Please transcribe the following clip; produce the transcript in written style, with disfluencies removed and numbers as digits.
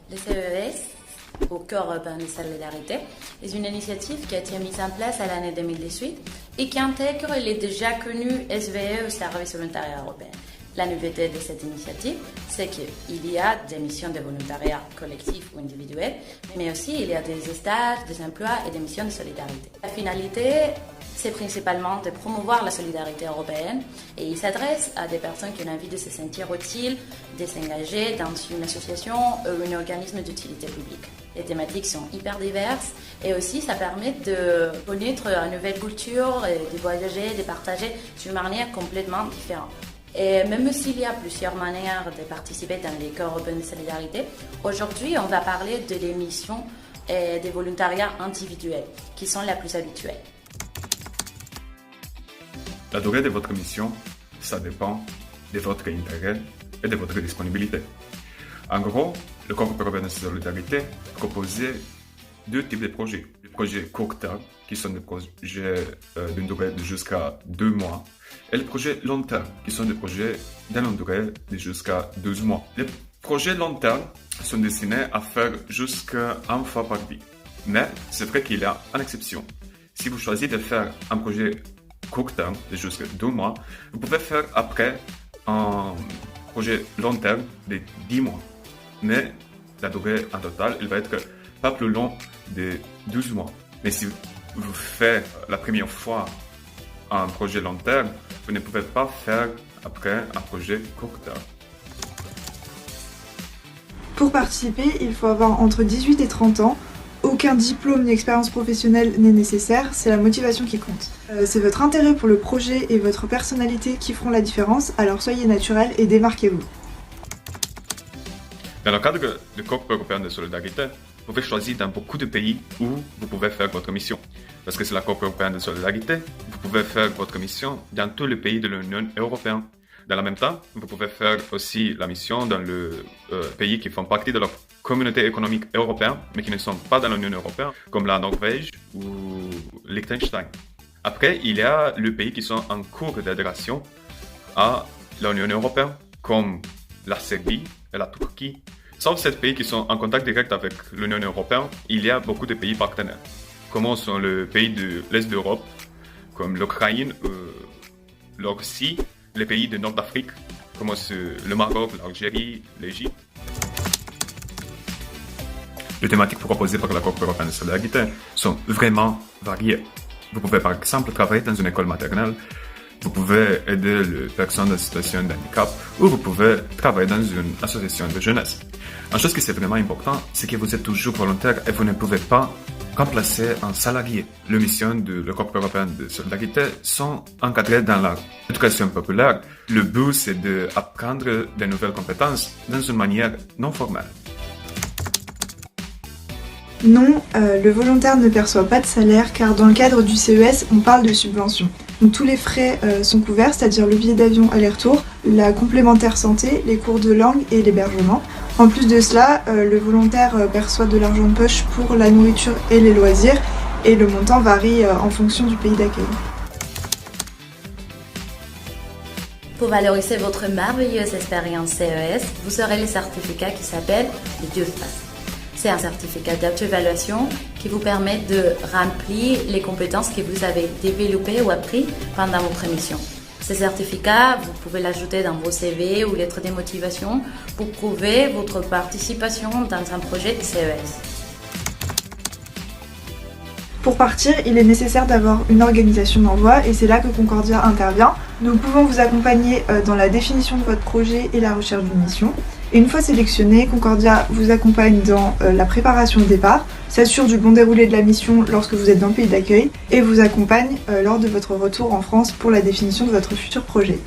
Le CES, au cœur européen de solidarité, est une initiative qui a été mise en place à l'année 2018 et qui intègre les déjà connus SVE au service volontariat européen. La nouveauté de cette initiative, c'est qu'il y a des missions de volontariat collectif ou individuel, mais aussi il y a des stages, des emplois et des missions de solidarité. La finalité, c'est principalement de promouvoir la solidarité européenne et il s'adresse à des personnes qui ont envie de se sentir utiles, de s'engager dans une association ou un organisme d'utilité publique. Les thématiques sont hyper diverses et aussi ça permet de connaître une nouvelle culture, de voyager, de partager d'une manière complètement différente. Et même s'il y a plusieurs manières de participer dans les corps européens de solidarité, aujourd'hui on va parler de les missions et des volontariats individuels qui sont les plus habituels. La durée de votre mission, ça dépend de votre intérêt et de votre disponibilité. En gros, le Corps européen de solidarité proposait deux types de projets. Les projets court terme, qui sont des projets d'une durée de jusqu'à 2 mois, et les projets long terme, qui sont des projets d'une durée de jusqu'à 12 mois. Les projets long terme sont destinés à faire jusqu'à une fois par vie. Mais c'est vrai qu'il y a une exception. Si vous choisissez de faire un projet court terme de jusqu'à 2 mois, vous pouvez faire après un projet long terme de 10 mois. Mais la durée en total, elle va être pas plus long de 12 mois. Mais si vous faites la première fois un projet long terme, vous ne pouvez pas faire après un projet court terme. Pour participer, il faut avoir entre 18 et 30 ans. Aucun diplôme ni expérience professionnelle n'est nécessaire, c'est la motivation qui compte. C'est votre intérêt pour le projet et votre personnalité qui feront la différence, alors soyez naturel et démarquez-vous. Dans le cadre du Corps européen de solidarité, vous pouvez choisir dans beaucoup de pays où vous pouvez faire votre mission. Parce que c'est la Corps européen de solidarité, vous pouvez faire votre mission dans tous les pays de l'Union européenne. Dans le même temps, vous pouvez faire aussi la mission dans les pays qui font partie de la communauté économique européenne, mais qui ne sont pas dans l'Union européenne, comme la Norvège ou Liechtenstein. Après, il y a les pays qui sont en cours d'adhération à l'Union européenne, comme la Serbie et la Turquie. Sauf ces pays qui sont en contact direct avec l'Union européenne, il y a beaucoup de pays partenaires, comme sont les pays de l'Est d'Europe, comme l'Ukraine, la Russie, les pays du nord d'Afrique, comme le Maroc, l'Algérie, l'Égypte. Les thématiques proposées par la Corps européen de solidarité sont vraiment variées. Vous pouvez par exemple travailler dans une école maternelle, vous pouvez aider les personnes en situation de handicap ou vous pouvez travailler dans une association de jeunesse. Une chose qui est vraiment importante, c'est que vous êtes toujours volontaire et vous ne pouvez pas remplacer un salarié. Les missions du Corps européen de solidarité sont encadrées dans l'éducation populaire. Le but, c'est d'apprendre de nouvelles compétences dans une manière non formelle. Non, le volontaire ne perçoit pas de salaire car dans le cadre du CES, on parle de subventions. Donc tous les frais sont couverts, c'est-à-dire le billet d'avion aller-retour, la complémentaire santé, les cours de langue et l'hébergement. En plus de cela, le volontaire perçoit de l'argent de poche pour la nourriture et les loisirs et le montant varie en fonction du pays d'accueil. Pour valoriser votre merveilleuse expérience CES, vous aurez le certificat qui s'appelle le Youth Pass. C'est un certificat d'auto-évaluation qui vous permet de remplir les compétences que vous avez développées ou apprises pendant votre mission. Ce certificat, vous pouvez l'ajouter dans vos CV ou lettres de motivation pour prouver votre participation dans un projet de CES. Pour partir, il est nécessaire d'avoir une organisation d'envoi et c'est là que Concordia intervient. Nous pouvons vous accompagner dans la définition de votre projet et la recherche d'une mission. Et une fois sélectionné, Concordia vous accompagne dans la préparation de départ, s'assure du bon déroulé de la mission lorsque vous êtes dans le pays d'accueil et vous accompagne lors de votre retour en France pour la définition de votre futur projet.